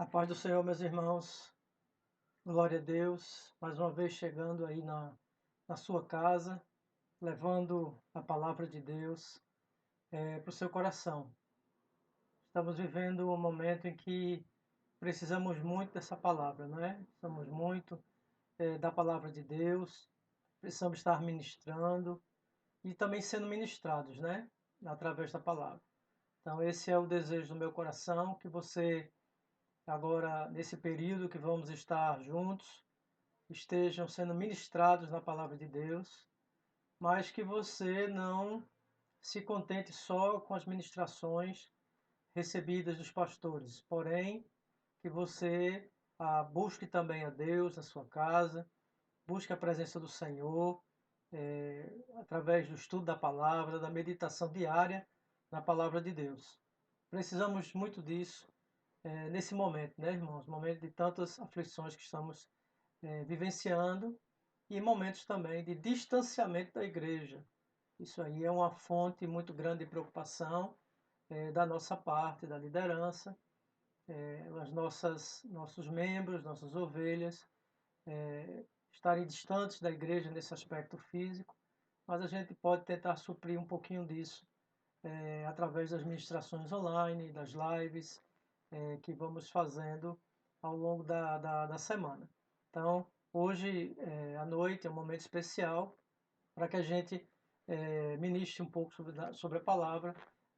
A paz do Senhor, meus irmãos. Glória a Deus. Mais uma vez chegando aí na sua casa, levando a palavra de Deus para o seu coração. Estamos vivendo um momento em que precisamos muito dessa palavra, não é? Precisamos muito da palavra de Deus. Precisamos estar ministrando e também sendo ministrados, né? Através da palavra. Então, esse é o desejo do meu coração, que você, agora, nesse período que vamos estar juntos, estejam sendo ministrados na palavra de Deus, mas que você não se contente só com as ministrações recebidas dos pastores, porém que você busque também a Deus na sua casa, busque a presença do Senhor, através do estudo da palavra, da meditação diária na palavra de Deus. Precisamos muito disso nesse momento, né, irmãos? Momento de tantas aflições que estamos vivenciando e momentos também de distanciamento da igreja. Isso aí é uma fonte muito grande de preocupação da nossa parte, da liderança, nossos membros, nossas ovelhas, estarem distantes da igreja nesse aspecto físico, mas a gente pode tentar suprir um pouquinho disso através das ministrações online, das lives que vamos fazendo ao longo da semana. Então, hoje à noite é um momento especial para que a gente ministre um pouco sobre a palavra,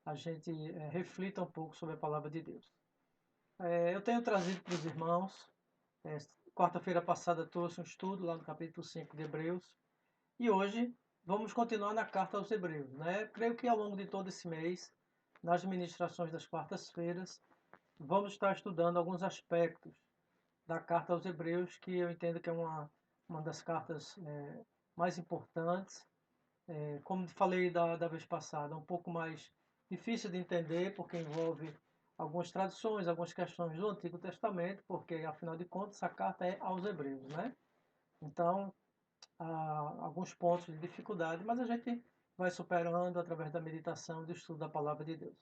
a gente reflita um pouco sobre a palavra de Deus. Eu tenho trazido para os irmãos, quarta-feira passada trouxe um estudo lá no capítulo 5 de Hebreus, e hoje vamos continuar na carta aos Hebreus, né? Creio que ao longo de todo esse mês, nas ministrações das quartas-feiras, vamos estar estudando alguns aspectos da carta aos Hebreus, que eu entendo que é uma das cartas mais importantes. Como falei da vez passada, um pouco mais difícil de entender, porque envolve algumas tradições, algumas questões do Antigo Testamento, porque afinal de contas essa carta é aos Hebreus, né? Então, há alguns pontos de dificuldade, mas a gente vai superando através da meditação e do estudo da Palavra de Deus.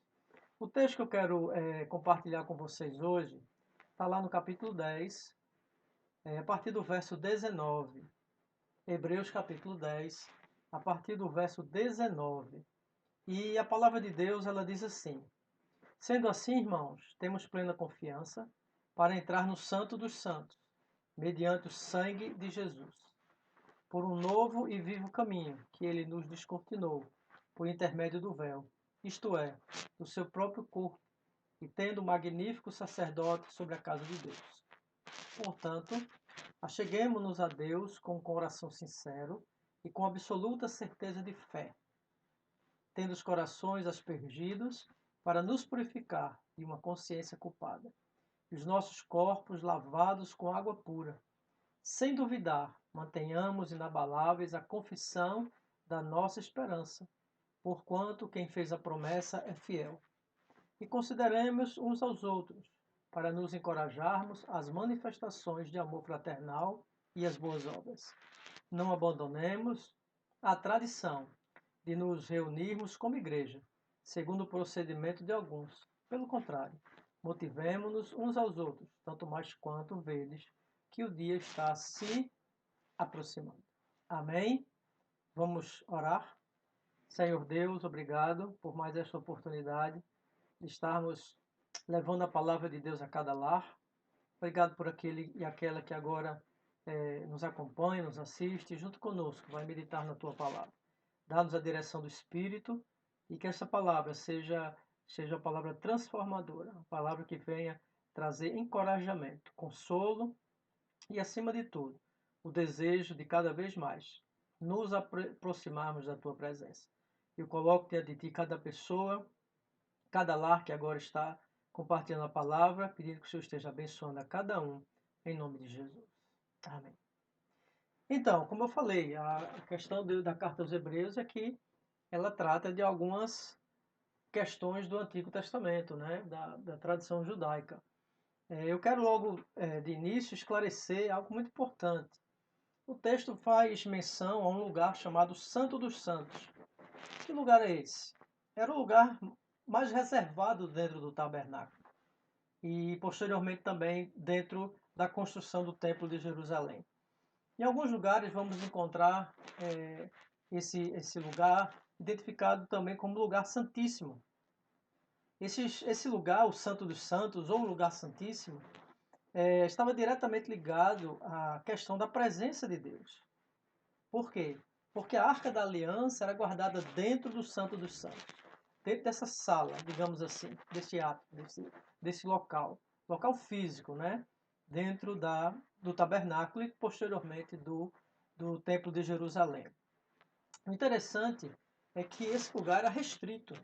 O texto que eu quero compartilhar com vocês hoje está lá no capítulo 10, a partir do verso 19. Hebreus capítulo 10, a partir do verso 19. E a palavra de Deus, ela diz assim: Sendo assim, irmãos, temos plena confiança para entrar no Santo dos Santos, mediante o sangue de Jesus, por um novo e vivo caminho que ele nos descortinou, por intermédio do véu, isto é, do seu próprio corpo, e tendo um magnífico sacerdote sobre a casa de Deus. Portanto, acheguemo-nos a Deus com um coração sincero e com absoluta certeza de fé, tendo os corações aspergidos para nos purificar de uma consciência culpada, e os nossos corpos lavados com água pura. Sem duvidar, mantenhamos inabaláveis a confissão da nossa esperança, porquanto quem fez a promessa é fiel. E consideremos uns aos outros, para nos encorajarmos às manifestações de amor fraternal e às boas obras. Não abandonemos a tradição de nos reunirmos como igreja, segundo o procedimento de alguns. Pelo contrário, motivemo-nos uns aos outros, tanto mais quanto vedes que o dia está se aproximando. Amém? Vamos orar? Senhor Deus, obrigado por mais esta oportunidade de estarmos levando a palavra de Deus a cada lar. Obrigado por aquele e aquela que agora nos acompanha, nos assiste, junto conosco, vai meditar na Tua palavra. Dá-nos a direção do Espírito e que essa palavra seja a palavra transformadora, a palavra que venha trazer encorajamento, consolo e, acima de tudo, o desejo de cada vez mais nos aproximarmos da Tua presença. Eu coloco diante de Ti cada pessoa, cada lar que agora está compartilhando a palavra, pedindo que o Senhor esteja abençoando a cada um, em nome de Jesus. Amém. Então, como eu falei, a questão da carta aos Hebreus é que ela trata de algumas questões do Antigo Testamento, né, da tradição judaica. Eu quero logo, de início, esclarecer algo muito importante. O texto faz menção a um lugar chamado Santo dos Santos. Que lugar é esse? Era o lugar mais reservado dentro do tabernáculo. e posteriormente também dentro da construção do Templo de Jerusalém. Em alguns lugares vamos encontrar esse lugar identificado também como lugar santíssimo. Esse lugar, o Santo dos Santos, ou lugar santíssimo, estava diretamente ligado à questão da presença de Deus. Por quê? Porque a Arca da Aliança era guardada dentro do Santo dos Santos, dentro dessa sala, digamos assim, desse ato, desse local físico, né? Dentro do tabernáculo e posteriormente do Templo de Jerusalém. O interessante é que esse lugar era restrito,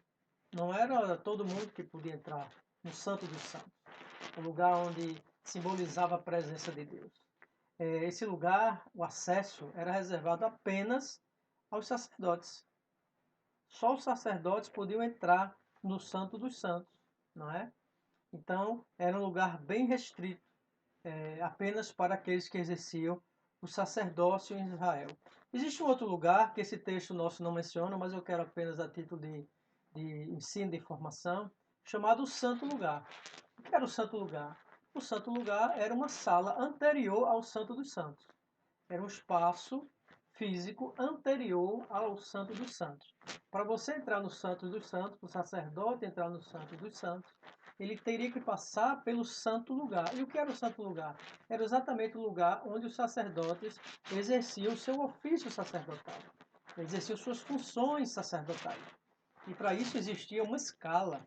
não era todo mundo que podia entrar no Santo dos Santos, o lugar onde simbolizava a presença de Deus. Esse lugar, o acesso, era reservado apenas aos sacerdotes. Só os sacerdotes podiam entrar no Santo dos Santos, não é? Então, era um lugar bem restrito, apenas para aqueles que exerciam o sacerdócio em Israel. Existe um outro lugar que esse texto nosso não menciona, mas eu quero apenas a título de ensino, de informação, chamado o Santo Lugar. O que era o Santo Lugar? O Santo Lugar era uma sala anterior ao Santo dos Santos. Era um espaço físico anterior ao Santo dos Santos. Para você entrar no Santo dos Santos, para o sacerdote entrar no Santo dos Santos, ele teria que passar pelo Santo Lugar. E o que era o Santo Lugar? Era exatamente o lugar onde os sacerdotes exerciam o seu ofício sacerdotal, exerciam suas funções sacerdotais. E para isso existia uma escala,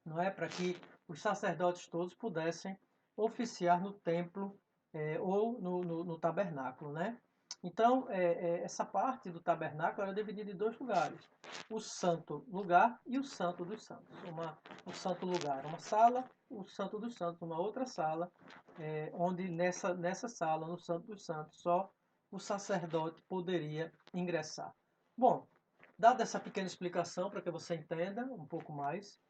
não é? Para que os sacerdotes todos pudessem oficiar no templo ou no tabernáculo, né? Então, essa parte do tabernáculo era dividida em dois lugares. O santo lugar e o santo dos santos. O santo lugar, uma sala, o santo dos santos, uma outra sala, onde nessa sala, no santo dos santos, só o sacerdote poderia ingressar. Bom, dada essa pequena explicação para que você entenda um pouco mais,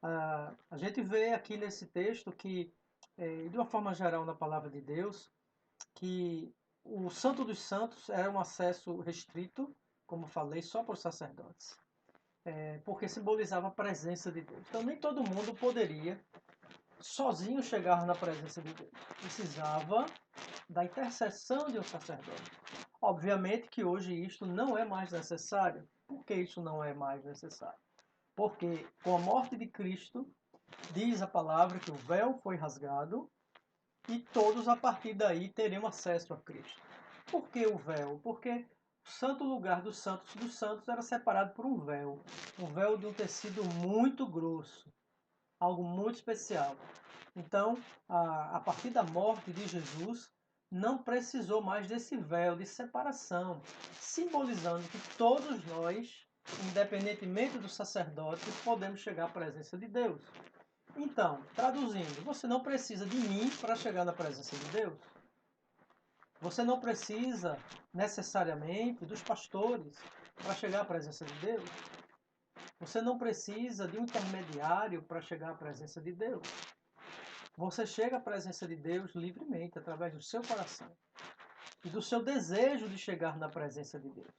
a gente vê aqui nesse texto que, de uma forma geral na palavra de Deus, que o Santo dos Santos era um acesso restrito, como falei, só para os sacerdotes, porque simbolizava a presença de Deus. Então nem todo mundo poderia sozinho chegar na presença de Deus. Precisava da intercessão de um sacerdote. Obviamente que hoje isto não é mais necessário. Por que isso não é mais necessário? Porque com a morte de Cristo, diz a palavra que o véu foi rasgado e todos a partir daí teriam acesso a Cristo. Por que o véu? Porque o santo lugar dos santos era separado por um véu de um tecido muito grosso, algo muito especial. Então, a partir da morte de Jesus, não precisou mais desse véu de separação, simbolizando que todos nós, independentemente do sacerdote, podemos chegar à presença de Deus. Então, traduzindo, você não precisa de mim para chegar na presença de Deus. Você não precisa necessariamente dos pastores para chegar à presença de Deus. Você não precisa de um intermediário para chegar à presença de Deus. Você chega à presença de Deus livremente, através do seu coração e do seu desejo de chegar na presença de Deus.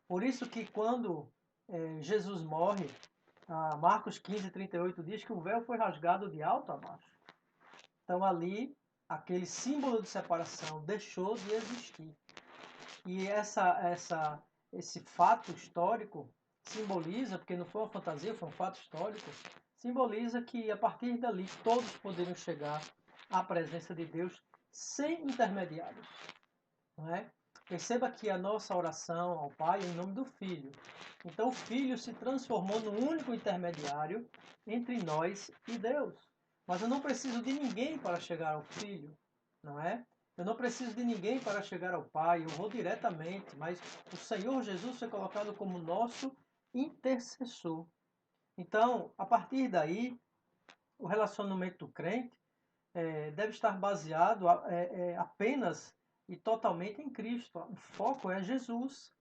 Por isso que quando Jesus morre, Marcos 15:38 diz que o véu foi rasgado de alto a baixo. Então ali, aquele símbolo de separação deixou de existir. E esse fato histórico simboliza, porque não foi uma fantasia, foi um fato histórico, simboliza que a partir dali todos poderiam chegar à presença de Deus sem intermediários. Não é? Perceba que a nossa oração ao Pai é em nome do Filho. Então o Filho se transformou no único intermediário entre nós e Deus. Mas eu não preciso de ninguém para chegar ao Filho, não é? Eu não preciso de ninguém para chegar ao Pai, eu vou diretamente, mas o Senhor Jesus foi colocado como nosso intercessor. Então, a partir daí, o relacionamento do crente deve estar baseado apenas e totalmente em Cristo. O foco é Jesus,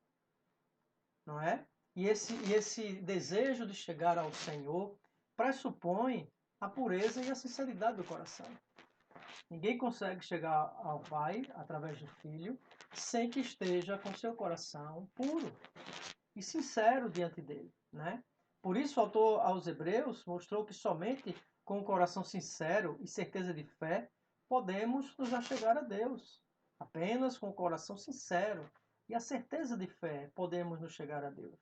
não é? E esse desejo de chegar ao Senhor pressupõe a pureza e a sinceridade do coração. Ninguém consegue chegar ao Pai através do Filho sem que esteja com seu coração puro e sincero diante dele, né? Por isso o autor aos Hebreus mostrou que somente com um coração sincero e certeza de fé, podemos nos achegar a Deus. Apenas com o coração sincero e a certeza de fé podemos nos chegar a Deus.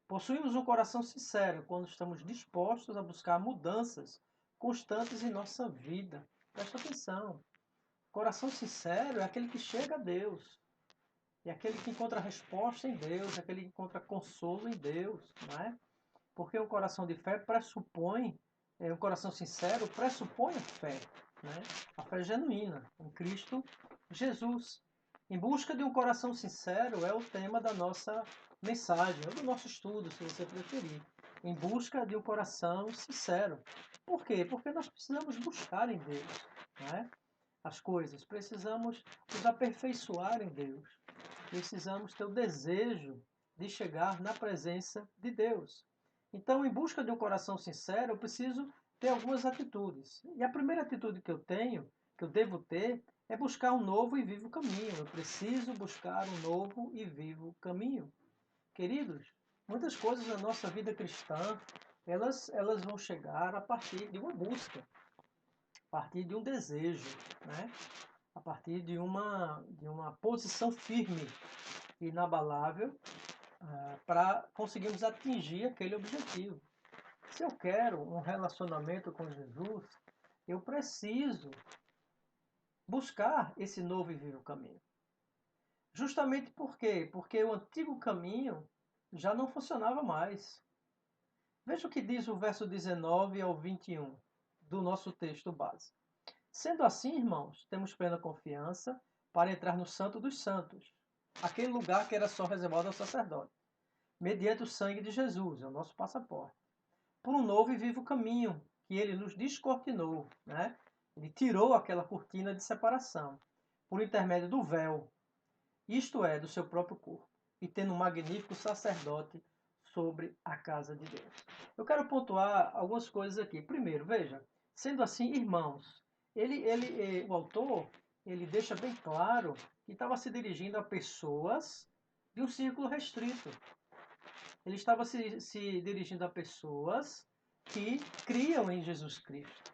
Possuímos um coração sincero quando estamos dispostos a buscar mudanças constantes em nossa vida. Presta atenção. Coração sincero é aquele que chega a Deus. É aquele que encontra resposta em Deus, é aquele que encontra consolo em Deus, não é? Porque um coração de fé pressupõe, um coração sincero pressupõe a fé, né? A fé genuína em Cristo Jesus. Em busca de um coração sincero é o tema da nossa mensagem, ou do nosso estudo, se você preferir. Em busca de um coração sincero. Por quê? Porque nós precisamos buscar em Deus, né? As coisas, precisamos nos aperfeiçoar em Deus. Precisamos ter o desejo de chegar na presença de Deus. Então, em busca de um coração sincero, eu preciso ter algumas atitudes. E a primeira atitude que eu tenho, que eu devo ter, é buscar um novo e vivo caminho. Eu preciso buscar um novo e vivo caminho. Queridos, muitas coisas na nossa vida cristã, elas vão chegar a partir de uma busca, a partir de um desejo, né? A partir de uma posição firme e inabalável para conseguirmos atingir aquele objetivo. Se eu quero um relacionamento com Jesus, eu preciso buscar esse novo e vivo caminho. Justamente por quê? Porque o antigo caminho já não funcionava mais. Veja o que diz o verso 19 ao 21 do nosso texto base. Sendo assim, irmãos, temos plena confiança para entrar no Santo dos Santos, aquele lugar que era só reservado ao sacerdote, mediante o sangue de Jesus, é o nosso passaporte, por um novo e vivo caminho que ele nos descortinou, né? Ele tirou aquela cortina de separação por intermédio do véu, isto é, do seu próprio corpo, e tendo um magnífico sacerdote sobre a casa de Deus. Eu quero pontuar algumas coisas aqui. Primeiro, veja, sendo assim, irmãos, o autor, ele deixa bem claro que estava se dirigindo a pessoas de um círculo restrito. Ele estava se dirigindo a pessoas que criam em Jesus Cristo,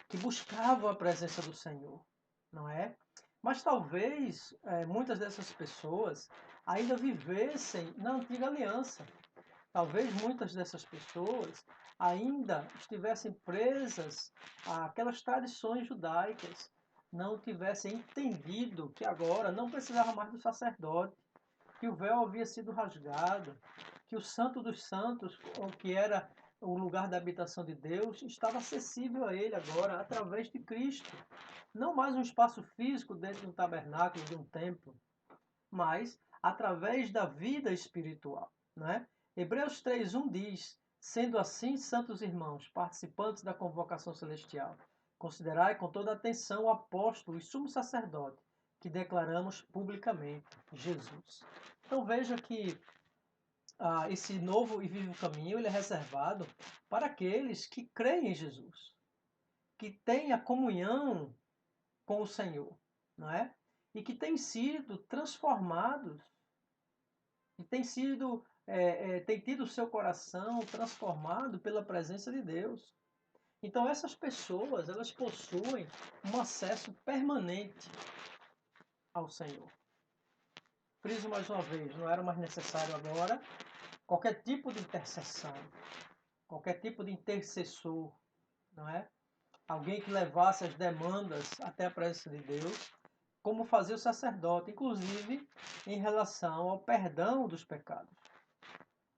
que buscavam a presença do Senhor, não é? Mas talvez muitas dessas pessoas ainda vivessem na antiga aliança. Talvez muitas dessas pessoas ainda estivessem presas àquelas tradições judaicas, não tivessem entendido que agora não precisava mais do sacerdote, que o véu havia sido rasgado, que o Santo dos Santos, o que era o lugar da habitação de Deus, estava acessível a ele agora através de Cristo. Não mais um espaço físico dentro de um tabernáculo, de um templo, mas através da vida espiritual, né? Hebreus 3:1 diz: sendo assim, santos irmãos, participantes da convocação celestial, considerai com toda atenção o apóstolo e sumo sacerdote que declaramos publicamente, Jesus. Então veja que esse novo e vivo caminho ele é reservado para aqueles que creem em Jesus, que têm a comunhão com o Senhor, não é? E que têm sido transformados, e têm tido o seu coração transformado pela presença de Deus. Então essas pessoas, elas possuem um acesso permanente ao Senhor. Friso mais uma vez, não era mais necessário agora qualquer tipo de intercessão, qualquer tipo de intercessor, não é? Alguém que levasse as demandas até a presença de Deus, como fazia o sacerdote, inclusive em relação ao perdão dos pecados,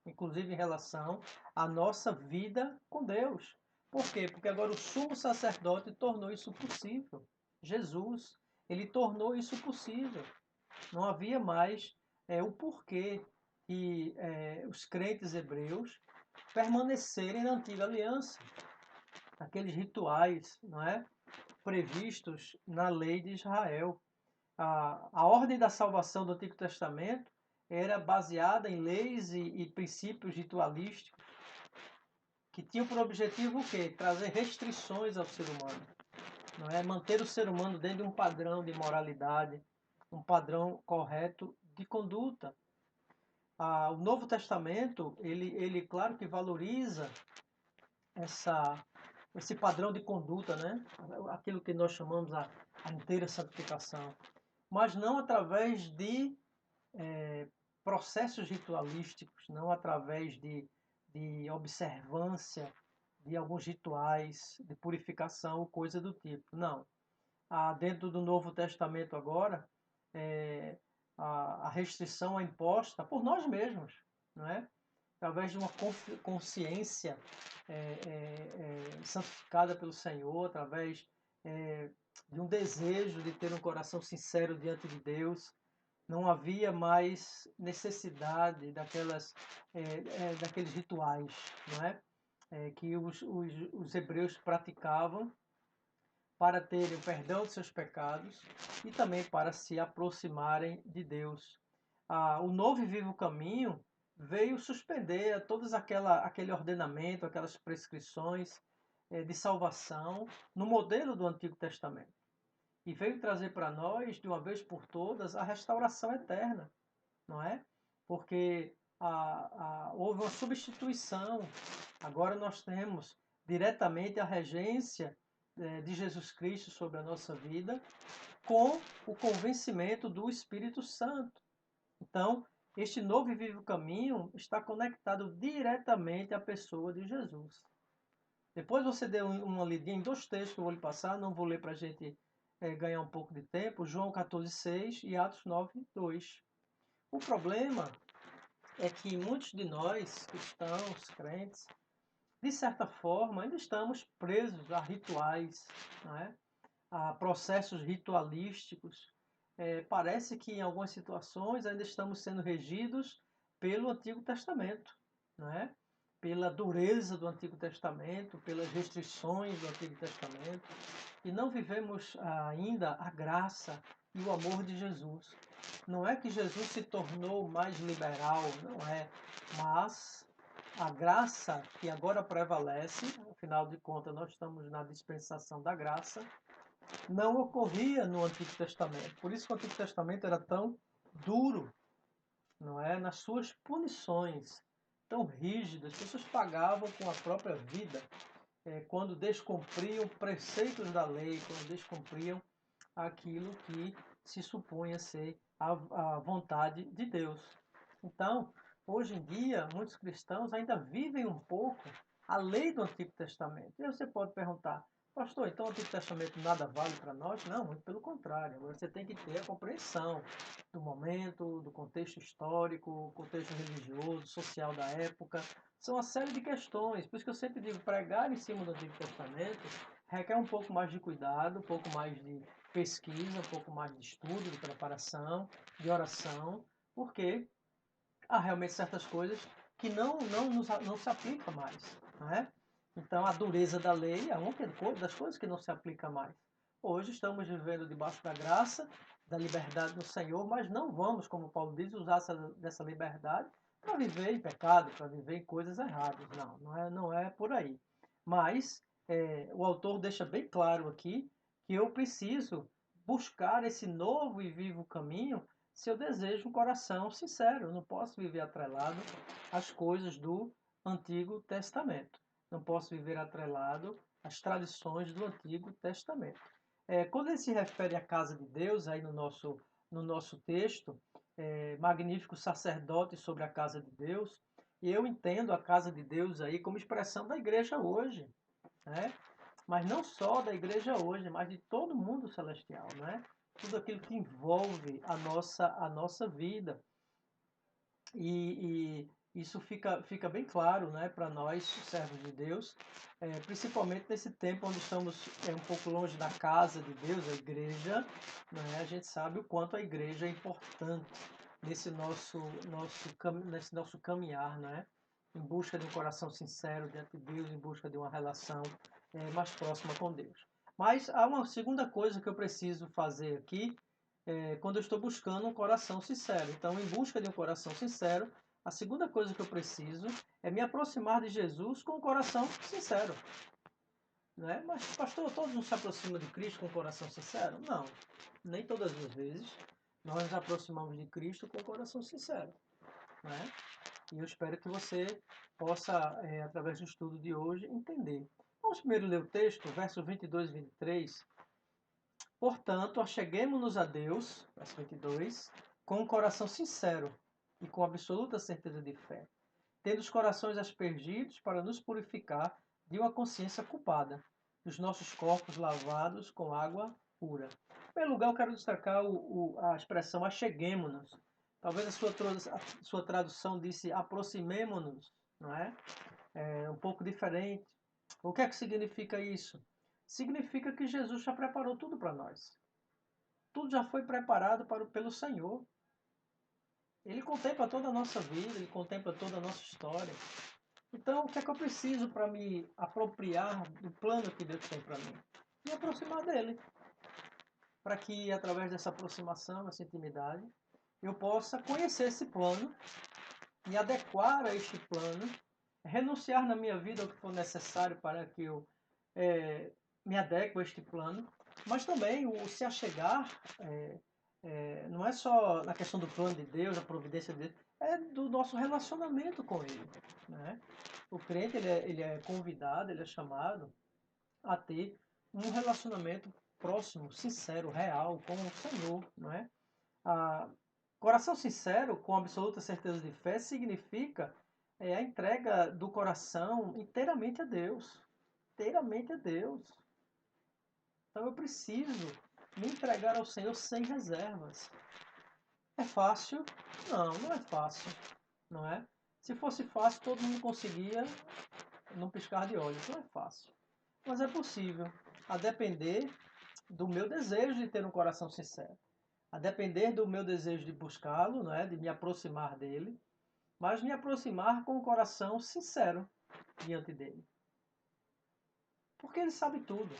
inclusive em relação à nossa vida com Deus. Por quê? Porque agora o sumo sacerdote tornou isso possível. Jesus, ele tornou isso possível. Não havia mais o porquê que os crentes hebreus permanecerem na antiga aliança, aqueles rituais, não é, previstos na lei de Israel. A ordem da salvação do Antigo Testamento era baseada em leis e princípios ritualísticos que tinham por objetivo o quê? Trazer restrições ao ser humano, não é? Manter o ser humano dentro de um padrão de moralidade, um padrão correto de conduta. O Novo Testamento, ele claro que valoriza esse padrão de conduta, né? Aquilo que nós chamamos a inteira santificação, mas não através de processos ritualísticos, não através de observância de alguns rituais de purificação ou coisa do tipo. Não. Dentro do Novo Testamento agora, a restrição é imposta por nós mesmos, não é? Através de uma consciência santificada pelo Senhor, através de um desejo de ter um coração sincero diante de Deus. Não havia mais necessidade daqueles rituais, não é? Que os hebreus praticavam para terem o perdão de seus pecados e também para se aproximarem de Deus. O novo e vivo caminho veio suspender todos aquele ordenamento, aquelas prescrições de salvação no modelo do Antigo Testamento. E veio trazer para nós, de uma vez por todas, a restauração eterna, não é? Porque houve uma substituição. Agora nós temos diretamente a regência de Jesus Cristo sobre a nossa vida, com o convencimento do Espírito Santo. Então, este novo e vivo caminho está conectado diretamente à pessoa de Jesus. Depois você deu uma lidinha em 2 textos que eu vou lhe passar, não vou ler para a gente ganhar um pouco de tempo, João 14,6 e Atos 9,2. O problema é que muitos de nós, cristãos, crentes, de certa forma, ainda estamos presos a rituais, não é? A processos ritualísticos. Parece que em algumas situações ainda estamos sendo regidos pelo Antigo Testamento, não é? Pela dureza do Antigo Testamento, pelas restrições do Antigo Testamento, e não vivemos ainda a graça e o amor de Jesus. Não é que Jesus se tornou mais liberal, não é, mas a graça que agora prevalece, afinal de contas nós estamos na dispensação da graça, não ocorria no Antigo Testamento. Por isso que o Antigo Testamento era tão duro, não é, nas suas punições, tão rígidas. As pessoas pagavam com a própria vida quando descumpriam preceitos da lei, quando descumpriam aquilo que se supunha ser a vontade de Deus. Então, hoje em dia, muitos cristãos ainda vivem um pouco a lei do Antigo Testamento. E você pode perguntar, pastor, então o Antigo Testamento nada vale para nós? Não, muito pelo contrário. Agora você tem que ter a compreensão do momento, do contexto histórico, contexto religioso, social da época. São uma série de questões. Por isso que eu sempre digo, pregar em cima do Antigo Testamento requer um pouco mais de cuidado, um pouco mais de pesquisa, um pouco mais de estudo, de preparação, de oração, porque há realmente certas coisas que não se aplicam mais. Não é? Então, a dureza da lei é uma das coisas que não se aplica mais. Hoje estamos vivendo debaixo da graça, da liberdade do Senhor, mas não vamos, como Paulo diz, usar dessa liberdade para viver em pecado, para viver em coisas erradas. Não é por aí. Mas o autor deixa bem claro aqui que eu preciso buscar esse novo e vivo caminho se eu desejo um coração sincero. Eu não posso viver atrelado às coisas do Antigo Testamento. Não posso viver atrelado às tradições do Antigo Testamento. Quando ele se refere à casa de Deus, aí no nosso texto, magnífico sacerdote sobre a casa de Deus, e eu entendo a casa de Deus aí como expressão da igreja hoje, né? Mas não só da igreja hoje, mas de todo mundo celestial, né? Tudo aquilo que envolve a nossa vida. E isso fica bem claro, né, para nós, servos de Deus, principalmente nesse tempo onde estamos um pouco longe da casa de Deus, a igreja, né, a gente sabe o quanto a igreja é importante nesse nosso caminhar, né, em busca de um coração sincero diante de Deus, em busca de uma relação mais próxima com Deus. Mas há uma segunda coisa que eu preciso fazer aqui, quando eu estou buscando um coração sincero. Então, em busca de um coração sincero, a segunda coisa que eu preciso é me aproximar de Jesus com um coração sincero. Né? Mas, pastor, todos não se aproximam de Cristo com um coração sincero? Não, nem todas as vezes nós nos aproximamos de Cristo com um coração sincero. Né? E eu espero que você possa, através do estudo de hoje, entender. Vamos primeiro ler o texto, versos 22 e 23. Portanto, acheguemo-nos a Deus, verso 22, com um coração sincero e com absoluta certeza de fé, tendo os corações aspergidos para nos purificar de uma consciência culpada, dos nossos corpos lavados com água pura. Em primeiro lugar, eu quero destacar a expressão acheguemo-nos. Talvez a sua tradução disse aproximemo-nos, não é? É um pouco diferente. O que é que significa isso? Significa que Jesus já preparou tudo para nós. Tudo já foi preparado pelo Senhor. Ele contempla toda a nossa vida, ele contempla toda a nossa história. Então, o que é que eu preciso para me apropriar do plano que Deus tem para mim? Me aproximar dele. Para que, através dessa aproximação, essa intimidade, eu possa conhecer esse plano, me adequar a este plano, renunciar na minha vida ao que for necessário para que eu me adeque a este plano, mas também o se achegar não é só na questão do plano de Deus, da providência de Deus, é do nosso relacionamento com Ele. Né? O crente ele é convidado, ele é chamado a ter um relacionamento próximo, sincero, real com o Senhor. Não é? Coração sincero, com absoluta certeza de fé, significa a entrega do coração inteiramente a Deus. Inteiramente a Deus. Então eu preciso me entregar ao Senhor sem reservas. É fácil? Não, não é fácil. Não é? Se fosse fácil, todo mundo conseguia num piscar de olhos. Não é fácil. Mas é possível, a depender do meu desejo de ter um coração sincero. A depender do meu desejo de buscá-lo, não é? De me aproximar dele, mas me aproximar com o coração sincero diante dele. Porque ele sabe tudo.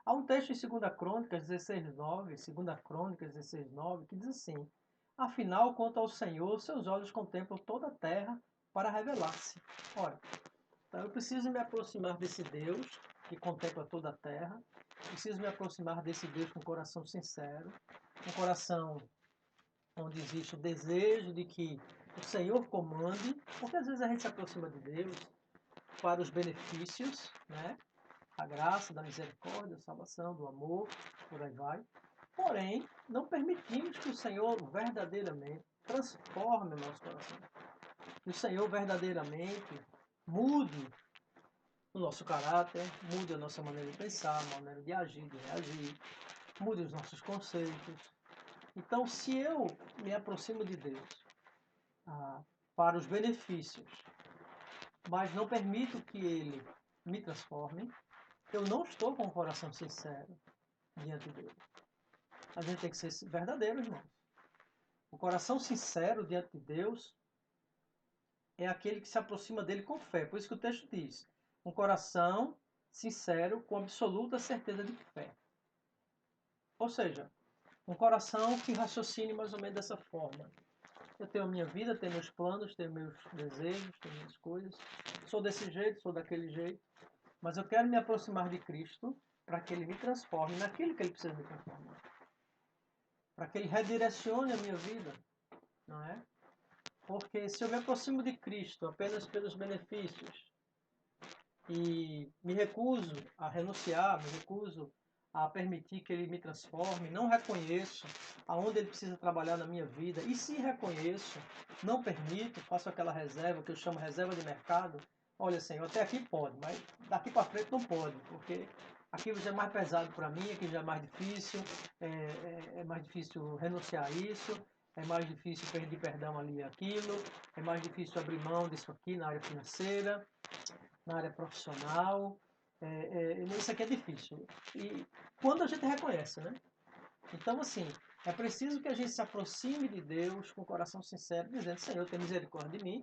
Há um texto em 2 Crônicas 16:9, 2 Crônicas 16:9, que diz assim: afinal, quanto ao Senhor, seus olhos contemplam toda a terra para revelar-se. Ora, então eu preciso me aproximar desse Deus que contempla toda a terra, preciso me aproximar desse Deus com um coração sincero, um coração onde existe o desejo de que o Senhor comande, porque às vezes a gente se aproxima de Deus para os benefícios, né? A graça, da misericórdia, da salvação, do amor, por aí vai. Porém, não permitimos que o Senhor verdadeiramente transforme o nosso coração. Que o Senhor verdadeiramente mude o nosso caráter, mude a nossa maneira de pensar, a maneira de agir, de reagir, mude os nossos conceitos. Então, se eu me aproximo de Deus para os benefícios, mas não permito que Ele me transforme, eu não estou com o coração sincero diante dele. A gente tem que ser verdadeiro, irmãos. O coração sincero diante de Deus é aquele que se aproxima dele com fé. Por isso que o texto diz: um coração sincero com absoluta certeza de fé. Ou seja, um coração que raciocine mais ou menos dessa forma. Eu tenho a minha vida, tenho meus planos, tenho meus desejos, tenho minhas coisas. Sou desse jeito, sou daquele jeito. Mas eu quero me aproximar de Cristo para que Ele me transforme naquilo que Ele precisa me transformar. Para que Ele redirecione a minha vida. Não é? Porque se eu me aproximo de Cristo apenas pelos benefícios e me recuso a renunciar, me recuso a permitir que Ele me transforme, não reconheço aonde Ele precisa trabalhar na minha vida, e se reconheço, não permito, faço aquela reserva que eu chamo reserva de mercado. Olha, Senhor, até aqui pode, mas daqui para frente não pode, porque aquilo já é mais pesado para mim, aquilo já é mais difícil, é mais difícil renunciar a isso, é mais difícil pedir perdão ali e aquilo, é mais difícil abrir mão disso aqui na área financeira, na área profissional. Isso aqui é difícil. E quando a gente reconhece, né? Então, assim, é preciso que a gente se aproxime de Deus com o coração sincero, dizendo: Senhor, tenha misericórdia de mim,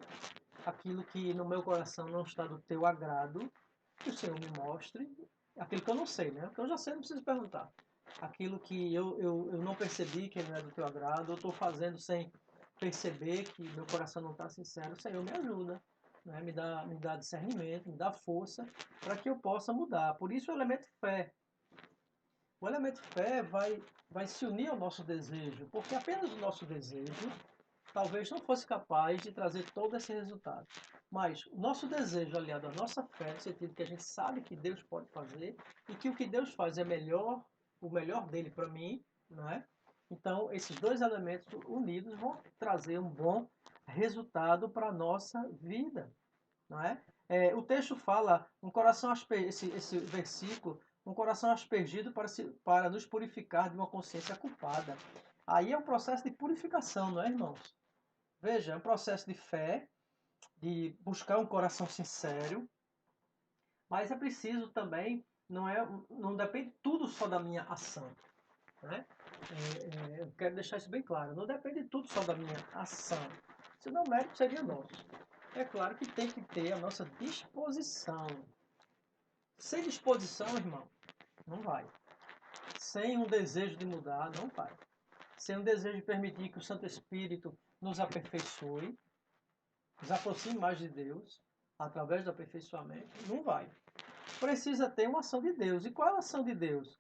aquilo que no meu coração não está do teu agrado, que o Senhor me mostre, aquilo que eu não sei, né? O que eu já sei, não preciso perguntar. Aquilo que eu não percebi que não é do teu agrado, eu estou fazendo sem perceber que meu coração não está sincero, Senhor, me ajuda. Né? Me dá discernimento, me dá força para que eu possa mudar. Por isso o elemento fé. O elemento fé vai se unir ao nosso desejo, porque apenas o nosso desejo talvez não fosse capaz de trazer todo esse resultado. Mas o nosso desejo, aliado à nossa fé, no sentido que a gente sabe que Deus pode fazer e que o que Deus faz é melhor, o melhor dele para mim, não é? Então, esses dois elementos unidos vão trazer um bom resultado para a nossa vida, não é? O texto fala, esse versículo, um coração aspergido para nos purificar de uma consciência culpada. Aí é um processo de purificação, não é, irmãos? Veja, é um processo de fé, de buscar um coração sincero, mas é preciso também, não depende tudo só da minha ação, né? Eu quero deixar isso bem claro, não depende tudo só da minha ação, senão o mérito seria nosso. É claro que tem que ter a nossa disposição. Sem disposição, irmão, não vai. Sem um desejo de mudar, não vai. Sem um desejo de permitir que o Santo Espírito nos aperfeiçoe, nos aproxime mais de Deus, através do aperfeiçoamento, não vai. Precisa ter uma ação de Deus. E qual é a ação de Deus?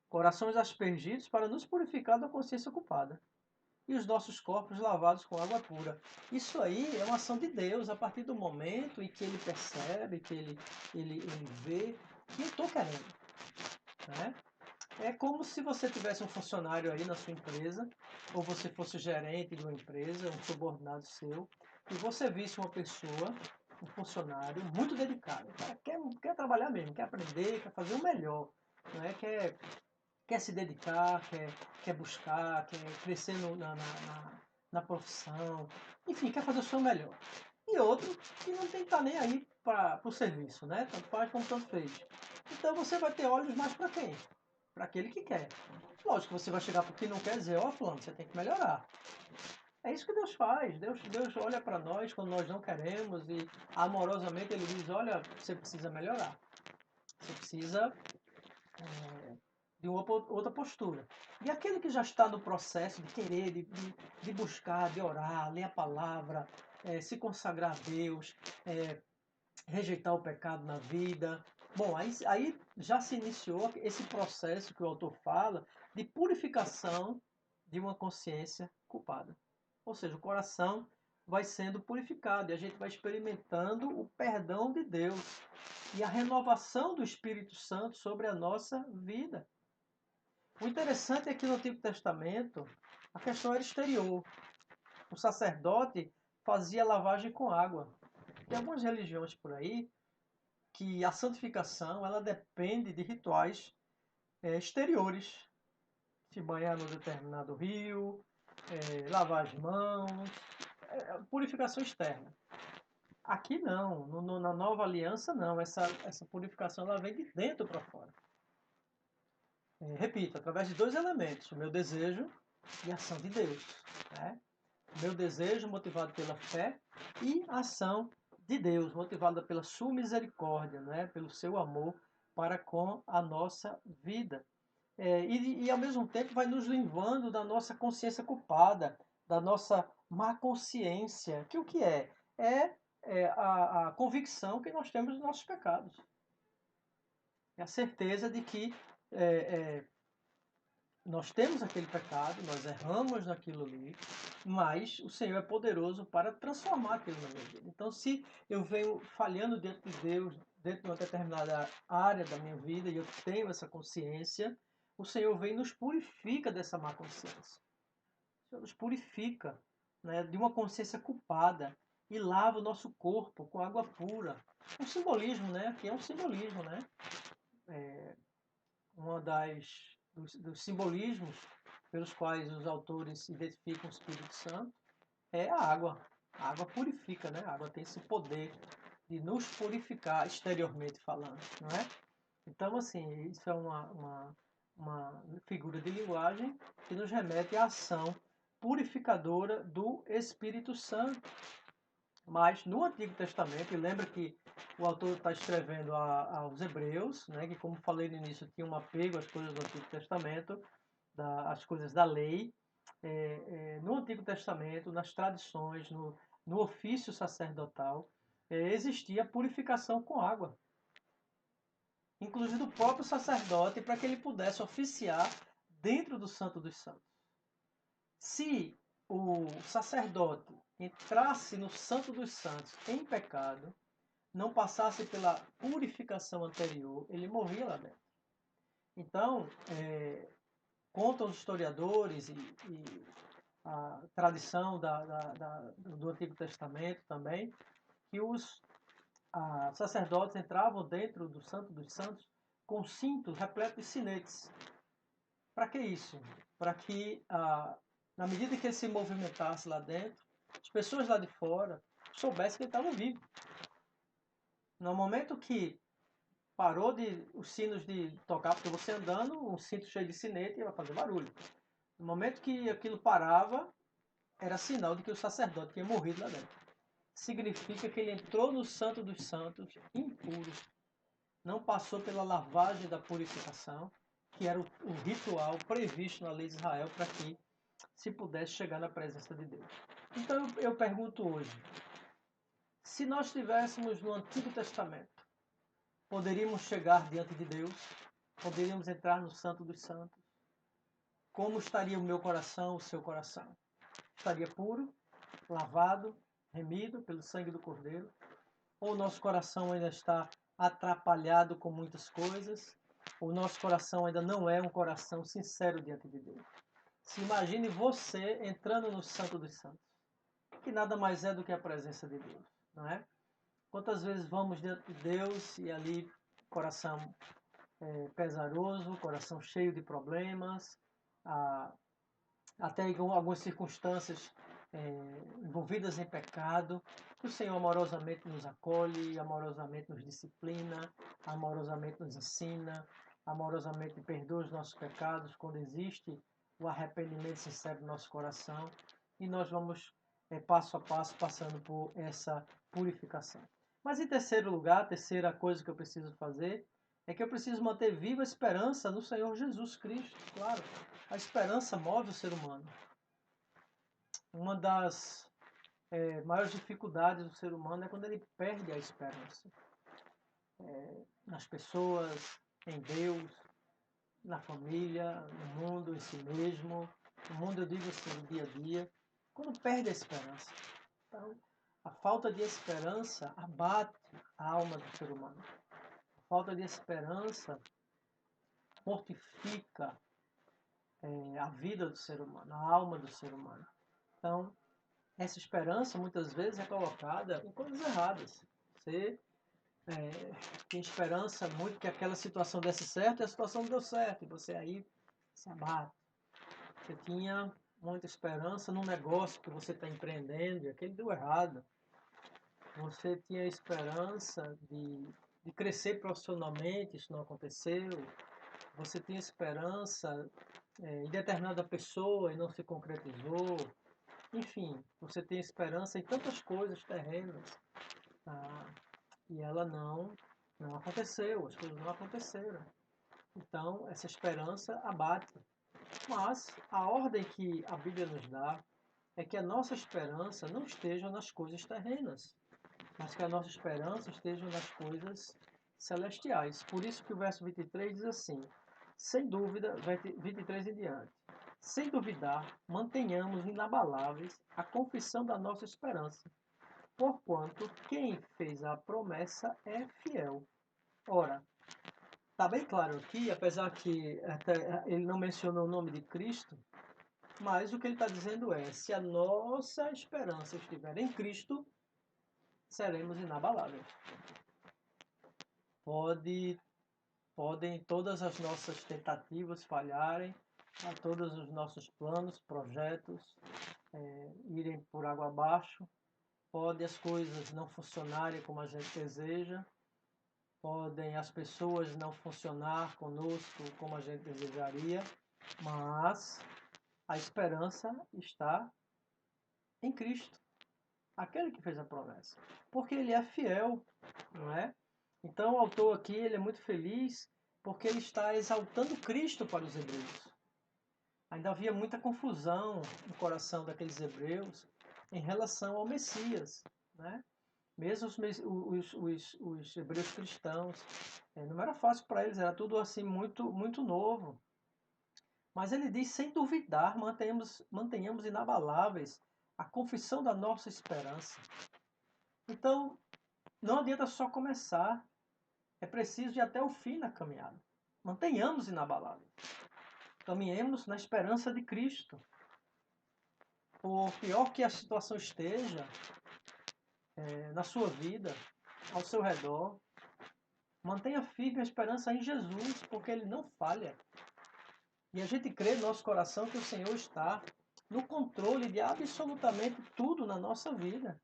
Corações aspergidos para nos purificar da consciência culpada. E os nossos corpos lavados com água pura. Isso aí é uma ação de Deus, a partir do momento em que ele percebe, que ele vê que eu estou querendo. Né? É como se você tivesse um funcionário aí na sua empresa, ou você fosse gerente de uma empresa, um subordinado seu, e você visse uma pessoa, um funcionário muito dedicado. O cara quer trabalhar mesmo, quer aprender, quer fazer o melhor, não é? Quer se dedicar, quer buscar, quer crescer na profissão, enfim, quer fazer o seu melhor. E outro que não tem que estar nem aí para o serviço, né? Tanto faz como tanto fez. Então você vai ter olhos mais para quem? Para aquele que quer. Lógico que você vai chegar para o que não quer dizer, ó, fulano, você tem que melhorar. É isso que Deus faz. Deus olha para nós quando nós não queremos e amorosamente Ele diz, olha, você precisa melhorar. Você precisa de uma outra postura. E aquele que já está no processo de querer, de buscar, de orar, ler a palavra, se consagrar a Deus, rejeitar o pecado na vida. Bom, aí já se iniciou esse processo que o autor fala de purificação de uma consciência culpada. Ou seja, o coração vai sendo purificado e a gente vai experimentando o perdão de Deus e a renovação do Espírito Santo sobre a nossa vida. O interessante é que no Antigo Testamento a questão era exterior. O sacerdote fazia lavagem com água. Tem algumas religiões por aí que a santificação ela depende de rituais exteriores. Se banhar num determinado rio, lavar as mãos, purificação externa. Aqui não, na nova aliança não, essa purificação ela vem de dentro para fora. Repito, através de dois elementos, o meu desejo e a ação de Deus. Né? O meu desejo motivado pela fé e a ação de Deus, motivada pela sua misericórdia, né? Pelo seu amor para com a nossa vida. E ao mesmo tempo vai nos livrando da nossa consciência culpada, da nossa má consciência, que o que é? A convicção que nós temos dos nossos pecados. É a certeza de que nós temos aquele pecado, nós erramos naquilo ali, mas o Senhor é poderoso para transformar aquilo na minha vida. Então, se eu venho falhando diante de Deus, dentro de uma determinada área da minha vida, e eu tenho essa consciência, o Senhor vem e nos purifica dessa má consciência. O Senhor nos purifica, né, de uma consciência culpada e lava o nosso corpo com água pura. Um simbolismo, né? Aqui é um simbolismo, né? Uma dos simbolismos pelos quais os autores identificam o Espírito Santo é a água. A água purifica, né? A água tem esse poder de nos purificar exteriormente falando, não é? Então, assim, isso é uma figura de linguagem que nos remete à ação purificadora do Espírito Santo. Mas no Antigo Testamento, e lembra que o autor está escrevendo aos Hebreus, né, que como falei no início, tinha um apego às coisas do Antigo Testamento, às coisas da lei. No Antigo Testamento, nas tradições, no ofício sacerdotal, existia purificação com água. Inclusive do próprio sacerdote, para que ele pudesse oficiar dentro do Santo dos Santos. Se o sacerdote entrasse no Santo dos Santos em pecado, não passasse pela purificação anterior, ele morria lá dentro. Então, contam os historiadores e a tradição do Antigo Testamento também, que os sacerdotes entravam dentro do Santo dos Santos com cintos repletos de sinetes. Para que isso? Para que, na medida que ele se movimentasse lá dentro, as pessoas lá de fora soubessem que ele estava vivo. No momento que parou os sinos de tocar, porque você andando, um cinto cheio de sinete vai fazer barulho. No momento que aquilo parava, era sinal de que o sacerdote tinha morrido lá dentro. Significa que ele entrou no Santo dos Santos impuro, não passou pela lavagem da purificação, que era o ritual previsto na lei de Israel para que se pudesse chegar na presença de Deus. Então eu pergunto hoje, se nós estivéssemos no Antigo Testamento, poderíamos chegar diante de Deus? Poderíamos entrar no Santo dos Santos? Como estaria o meu coração, o seu coração? Estaria puro, lavado, remido pelo sangue do Cordeiro? Ou o nosso coração ainda está atrapalhado com muitas coisas? O nosso coração ainda não é um coração sincero diante de Deus? Se imagine você entrando no Santo dos Santos, que nada mais é do que a presença de Deus, não é? Quantas vezes vamos diante de Deus e ali coração pesaroso, coração cheio de problemas, até em algumas circunstâncias envolvidas em pecado, que o Senhor amorosamente nos acolhe, amorosamente nos disciplina, amorosamente nos ensina, amorosamente perdoa os nossos pecados quando existe o arrependimento sincero do nosso coração, e nós vamos passo a passo passando por essa purificação. Mas em terceiro lugar, a terceira coisa que eu preciso fazer é que eu preciso manter viva a esperança no Senhor Jesus Cristo. Claro, a esperança move o ser humano. Uma das maiores dificuldades do ser humano é quando ele perde a esperança. Nas pessoas, em Deus, na família, no mundo em si mesmo. No mundo, eu digo assim, no dia a dia. Quando perde a esperança. Então, a falta de esperança abate a alma do ser humano. A falta de esperança mortifica a vida do ser humano, a alma do ser humano. Então, essa esperança muitas vezes é colocada em coisas erradas. Você tem esperança muito que aquela situação desse certo e a situação não deu certo, e você aí se abate. Você tinha muita esperança num negócio que você está empreendendo e aquele deu errado. Você tinha esperança de crescer profissionalmente, isso não aconteceu. Você tinha esperança em determinada pessoa e não se concretizou. Enfim, você tem esperança em tantas coisas terrenas e ela não aconteceu, as coisas não aconteceram. Então, essa esperança abate. Mas a ordem que a Bíblia nos dá é que a nossa esperança não esteja nas coisas terrenas, mas que a nossa esperança esteja nas coisas celestiais. Por isso que o verso 23 diz assim, sem dúvida, 23 em diante, sem duvidar, mantenhamos inabaláveis a confissão da nossa esperança, porquanto quem fez a promessa é fiel. Ora, está bem claro aqui, apesar que até ele não mencionou o nome de Cristo, mas o que ele está dizendo é, se a nossa esperança estiver em Cristo, seremos inabaláveis. Podem todas as nossas tentativas falharem, todos os nossos planos, projetos irem por água abaixo, podem as coisas não funcionarem como a gente deseja, podem as pessoas não funcionar conosco como a gente desejaria, mas a esperança está em Cristo, aquele que fez a promessa, porque ele é fiel, não é? Então o autor aqui ele é muito feliz porque ele está exaltando Cristo para os hebreus. Ainda havia muita confusão no coração daqueles hebreus em relação ao Messias, né? Mesmo os hebreus cristãos, não era fácil para eles, era tudo assim muito, muito novo. Mas ele diz, sem duvidar, mantenhamos inabaláveis a confissão da nossa esperança. Então, não adianta só começar, é preciso ir até o fim na caminhada. Mantenhamos inabaláveis. Caminhemos na esperança de Cristo. Por pior que a situação esteja, na sua vida, ao seu redor, mantenha firme a esperança em Jesus, porque Ele não falha. E a gente crê no nosso coração que o Senhor está no controle de absolutamente tudo na nossa vida.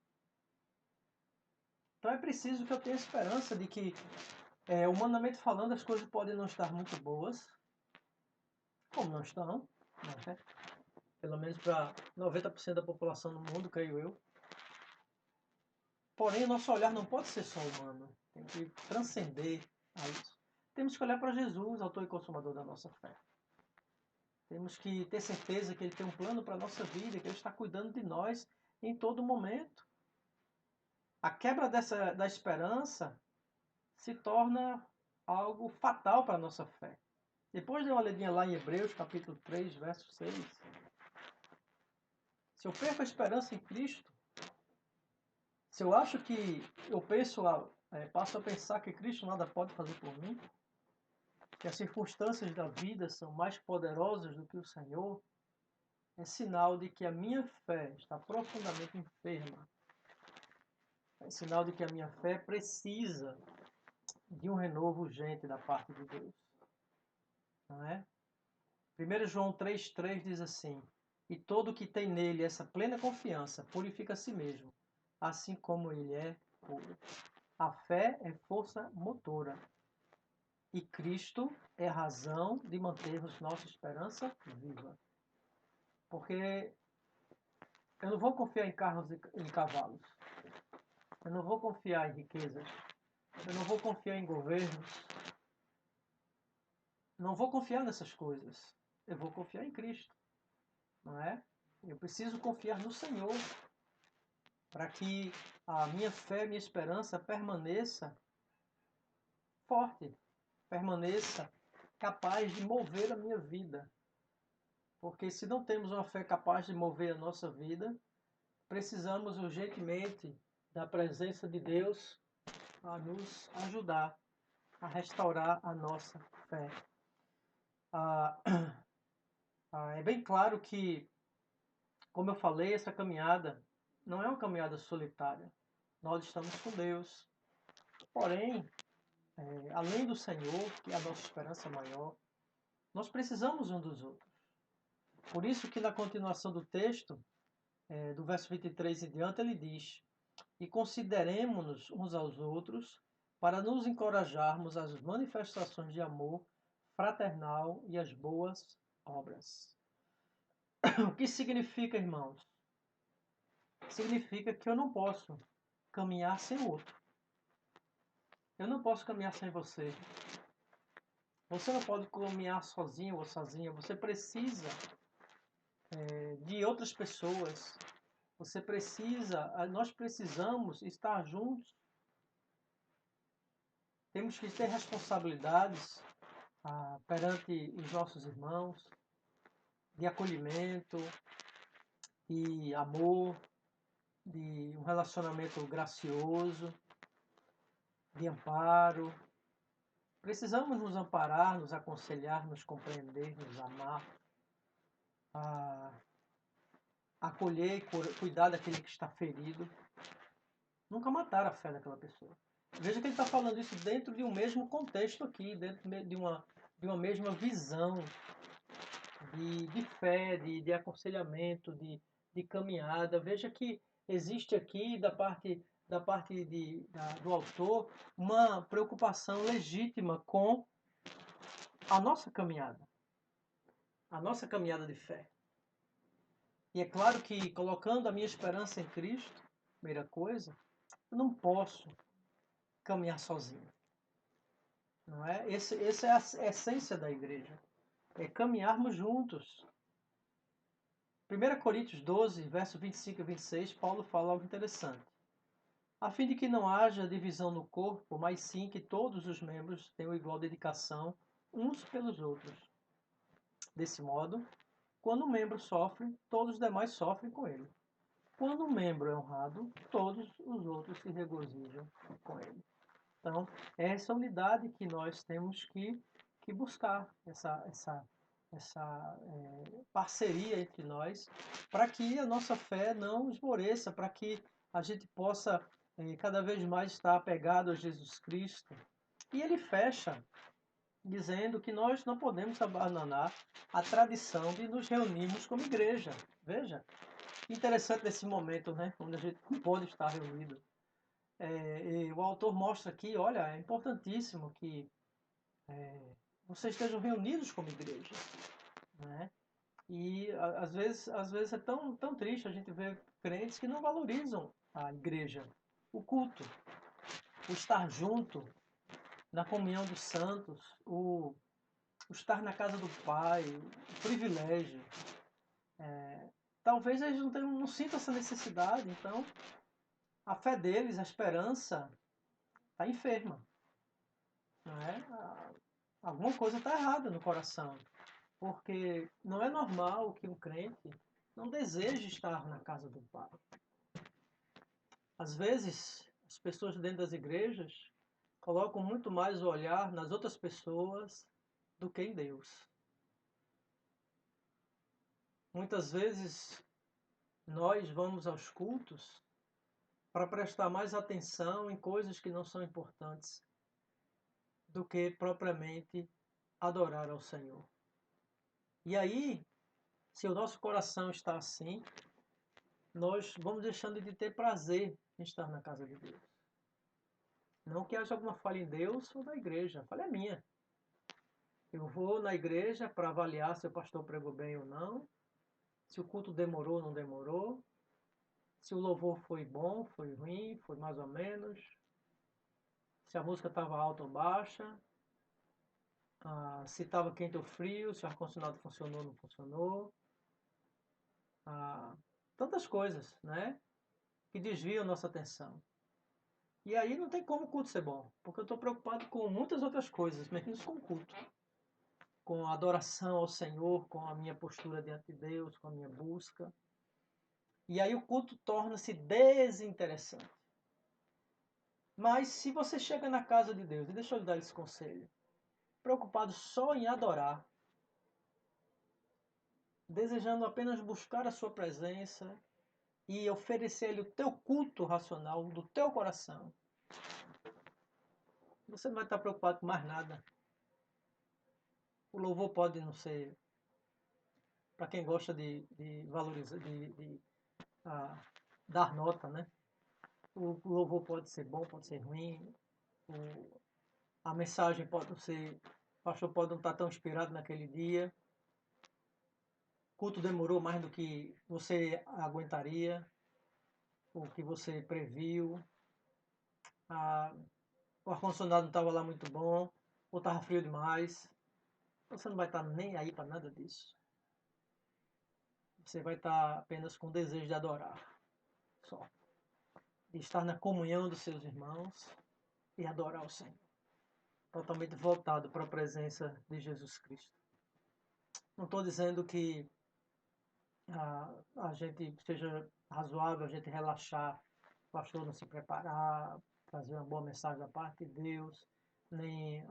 Então é preciso que eu tenha esperança de que, humanamente falando, as coisas podem não estar muito boas, como não estão, né? Pelo menos para 90% da população do mundo, creio eu. Porém, o nosso olhar não pode ser só humano, tem que transcender a isso. Temos que olhar para Jesus, autor e consumador da nossa fé. Temos que ter certeza que Ele tem um plano para a nossa vida, que Ele está cuidando de nós em todo momento. A quebra da esperança se torna algo fatal para a nossa fé. Depois de uma olhadinha lá em Hebreus, capítulo 3, verso 6. Se eu perco a esperança em Cristo, se eu acho que eu passo a pensar que Cristo nada pode fazer por mim, que as circunstâncias da vida são mais poderosas do que o Senhor, é sinal de que a minha fé está profundamente enferma. É sinal de que a minha fé precisa de um renovo urgente da parte de Deus. Não é? 1 João 3,3 diz assim: e todo que tem nele essa plena confiança purifica a si mesmo, assim como ele é puro. A fé é força motora. E Cristo é a razão de mantermos nossa esperança viva. Porque eu não vou confiar em carros e em cavalos. Eu não vou confiar em riquezas. Eu não vou confiar em governos. Não vou confiar nessas coisas. Eu vou confiar em Cristo. Não é? Eu preciso confiar no Senhor para que a minha fé, minha esperança permaneça forte, permaneça capaz de mover a minha vida. Porque se não temos uma fé capaz de mover a nossa vida, precisamos urgentemente da presença de Deus a nos ajudar a restaurar a nossa fé. É bem claro que, como eu falei, essa caminhada não é uma caminhada solitária. Nós estamos com Deus. Porém, além do Senhor, que é a nossa esperança maior, nós precisamos um dos outros. Por isso que na continuação do texto, do verso 23 em diante, ele diz: e consideremo-nos uns aos outros para nos encorajarmos às manifestações de amor fraternal e às boas obras. O que significa, irmãos? Significa que eu não posso caminhar sem o outro. Eu não posso caminhar sem você. Você não pode caminhar sozinho ou sozinha. Você precisa de outras pessoas. Nós precisamos estar juntos. Temos que ter responsabilidades perante os nossos irmãos, de acolhimento, de amor, de um relacionamento gracioso, de amparo. Precisamos nos amparar, nos aconselhar, nos compreender, nos amar, acolher e cuidar daquele que está ferido. Nunca matar a fé daquela pessoa. Veja que ele está falando isso dentro de um mesmo contexto aqui, dentro de uma mesma visão de fé, de aconselhamento, de caminhada. Veja que existe aqui da parte do autor uma preocupação legítima com a nossa caminhada de fé. E é claro que colocando a minha esperança em Cristo, primeira coisa, eu não posso caminhar sozinho. Não é? Essa é a essência da igreja. É caminharmos juntos. 1 Coríntios 12, verso 25 e 26, Paulo fala algo interessante. A fim de que não haja divisão no corpo, mas sim que todos os membros tenham igual dedicação uns pelos outros. desse modo: quando um membro sofre, todos os demais sofrem com ele. Quando um membro é honrado, todos os outros se regozijam com ele. Então, é essa unidade que nós temos que buscar, essa parceria entre nós, para que a nossa fé não esmoreça, para que a gente possa cada vez mais estar apegado a Jesus Cristo. E ele fecha dizendo que nós não podemos abandonar a tradição de nos reunirmos como igreja. Veja, interessante nesse momento, né, onde a gente pode estar reunido. E o autor mostra aqui, olha, é importantíssimo que vocês estejam reunidos como igreja, né? E às vezes é tão triste a gente ver crentes que não valorizam a igreja, o culto, o estar junto, na comunhão dos santos, o estar na casa do Pai, o privilégio. Talvez eles não sintam essa necessidade, então a fé deles, a esperança, está enferma. Não é? Alguma coisa está errada no coração, porque não é normal que um crente não deseje estar na casa do Pai. Às vezes, as pessoas dentro das igrejas colocam muito mais o olhar nas outras pessoas do que em Deus. Muitas vezes, nós vamos aos cultos para prestar mais atenção em coisas que não são importantes do que propriamente adorar ao Senhor. E aí, se o nosso coração está assim, nós vamos deixando de ter prazer em estar na casa de Deus. Não que haja alguma falha em Deus ou na igreja, a falha é minha. Eu vou na igreja para avaliar se o pastor pregou bem ou não, se o culto demorou ou não demorou, se o louvor foi bom, foi ruim, foi mais ou menos, se a música estava alta ou baixa, se estava quente ou frio, se o ar-condicionado funcionou ou não funcionou. Tantas coisas, né, que desviam nossa atenção. E aí não tem como o culto ser bom, porque eu estou preocupado com muitas outras coisas, menos com o culto. Com a adoração ao Senhor, com a minha postura diante de Deus, com a minha busca. E aí o culto torna-se desinteressante. Mas se você chega na casa de Deus, e deixa eu lhe dar esse conselho, preocupado só em adorar, desejando apenas buscar a sua presença e oferecer-lhe o teu culto racional do teu coração, você não vai estar preocupado com mais nada. O louvor pode não ser, para quem gosta de valorizar, dar nota, né? O louvor pode ser bom, pode ser ruim, a mensagem pode não ser, o pastor pode não estar tão inspirado naquele dia, o culto demorou mais do que você aguentaria, o que você previu, o ar-condicionado não estava lá muito bom, ou estava frio demais. Você não vai estar nem aí para nada disso. Você vai estar apenas com o desejo de adorar, só. De estar na comunhão dos seus irmãos e adorar o Senhor. Totalmente voltado para a presença de Jesus Cristo. Não estou dizendo que a gente seja razoável, a gente relaxar, o pastor não se preparar, fazer uma boa mensagem da parte de Deus, nem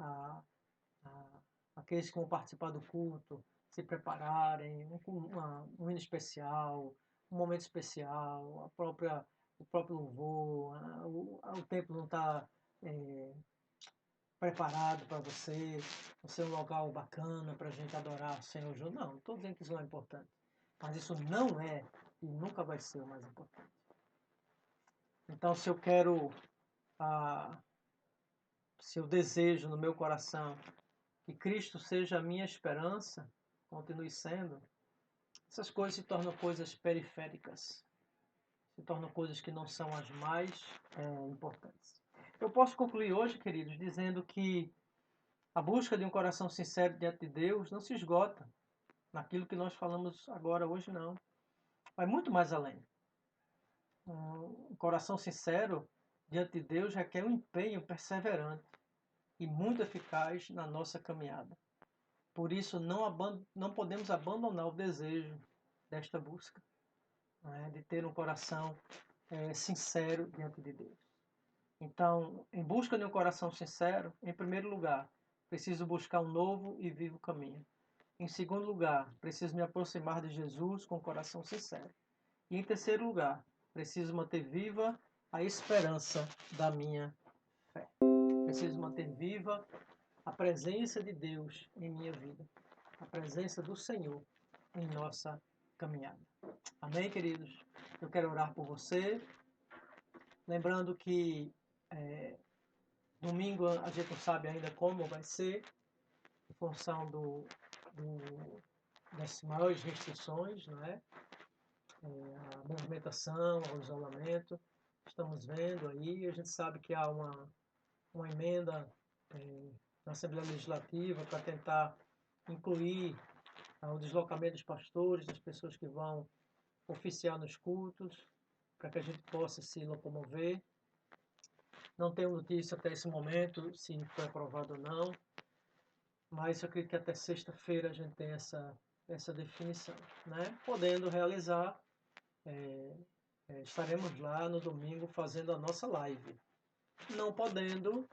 aqueles que vão participar do culto se prepararem, um hino especial, um momento especial, o próprio louvor, o templo não está preparado para você ser um local bacana para a gente adorar o Senhor junto. Não estou dizendo que isso não é importante. Mas isso não é e nunca vai ser o mais importante. Então, se eu quero, se eu desejo no meu coração que Cristo seja a minha esperança, continue sendo, essas coisas se tornam coisas periféricas, se tornam coisas que não são as mais importantes. Eu posso concluir hoje, queridos, dizendo que a busca de um coração sincero diante de Deus não se esgota naquilo que nós falamos agora, hoje não. Vai muito mais além. Um coração sincero diante de Deus requer um empenho perseverante e muito eficaz na nossa caminhada. Por isso, não podemos abandonar o desejo desta busca, né, de ter um coração sincero diante de Deus. Então, em busca de um coração sincero, em primeiro lugar, preciso buscar um novo e vivo caminho. Em segundo lugar, preciso me aproximar de Jesus com um coração sincero. E em terceiro lugar, preciso manter viva a esperança da minha fé. Preciso manter viva a presença de Deus em minha vida, a presença do Senhor em nossa caminhada. Amém, queridos? Eu quero orar por você, lembrando que domingo a gente não sabe ainda como vai ser, em função das maiores restrições, não é? A movimentação, o isolamento, estamos vendo aí, a gente sabe que há uma emenda na Assembleia Legislativa para tentar incluir o deslocamento dos pastores, das pessoas que vão oficiar nos cultos, para que a gente possa se locomover. Não tenho notícia até esse momento se foi aprovado ou não, mas eu acredito que até sexta-feira a gente tem essa definição, né? Podendo realizar, estaremos lá no domingo fazendo a nossa live. Não podendo,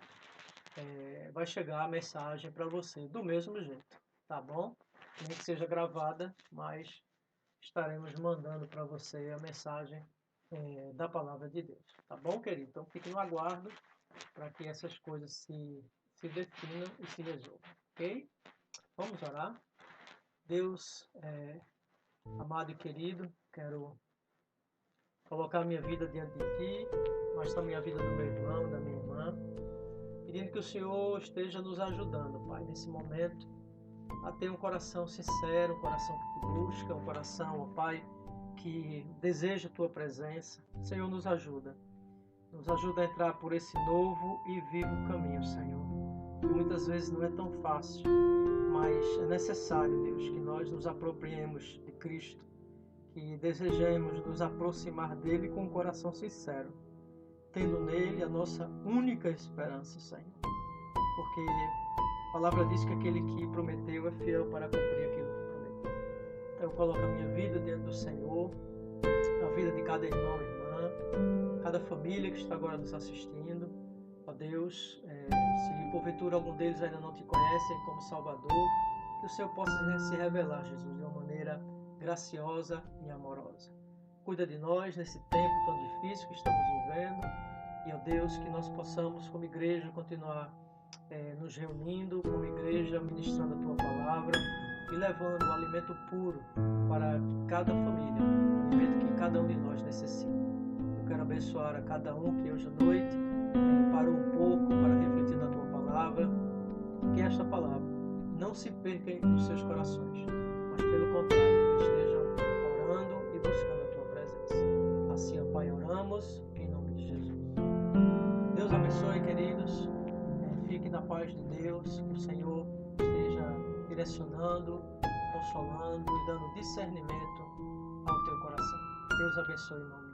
vai chegar a mensagem para você do mesmo jeito, tá bom? Nem que seja gravada, mas estaremos mandando para você a mensagem da palavra de Deus, tá bom, querido? Então fique no aguardo para que essas coisas se definam e se resolvam, ok? Vamos orar. Deus, amado e querido, quero colocar a minha vida diante de Ti, mas também a vida do meu irmão, da minha irmã, pedindo que o Senhor esteja nos ajudando, Pai, nesse momento, a ter um coração sincero, um coração que Te busca, um coração, ó Pai, que deseja a Tua presença. Senhor, nos ajuda a entrar por esse novo e vivo caminho, Senhor, que muitas vezes não é tão fácil, mas é necessário, Deus, que nós nos apropriemos de Cristo, que desejemos nos aproximar dele com um coração sincero, tendo nele a nossa única esperança, Senhor. Porque a palavra diz que aquele que prometeu é fiel para cumprir aquilo que prometeu. Então eu coloco a minha vida diante do Senhor, a vida de cada irmão e irmã, cada família que está agora nos assistindo. Ó Deus, se porventura algum deles ainda não te conhecem como Salvador, que o Senhor possa se revelar, Jesus, de uma maneira graciosa e amorosa. Cuida de nós nesse tempo tão difícil que estamos vivendo. E, ó Deus, que nós possamos, como igreja, continuar nos reunindo, como igreja, ministrando a Tua palavra e levando o alimento puro para cada família, o alimento que cada um de nós necessita. Eu quero abençoar a cada um que hoje à noite parou um pouco para refletir na Tua palavra, que esta palavra não se perca nos seus corações, mas pelo contrário, que estejam orando e buscando a Tua presença. Assim, ó Pai, oramos em nome de Jesus. Deus abençoe, queridos. Fique na paz de Deus, que o Senhor esteja direcionando, consolando e dando discernimento ao teu coração. Deus abençoe em nome de Jesus.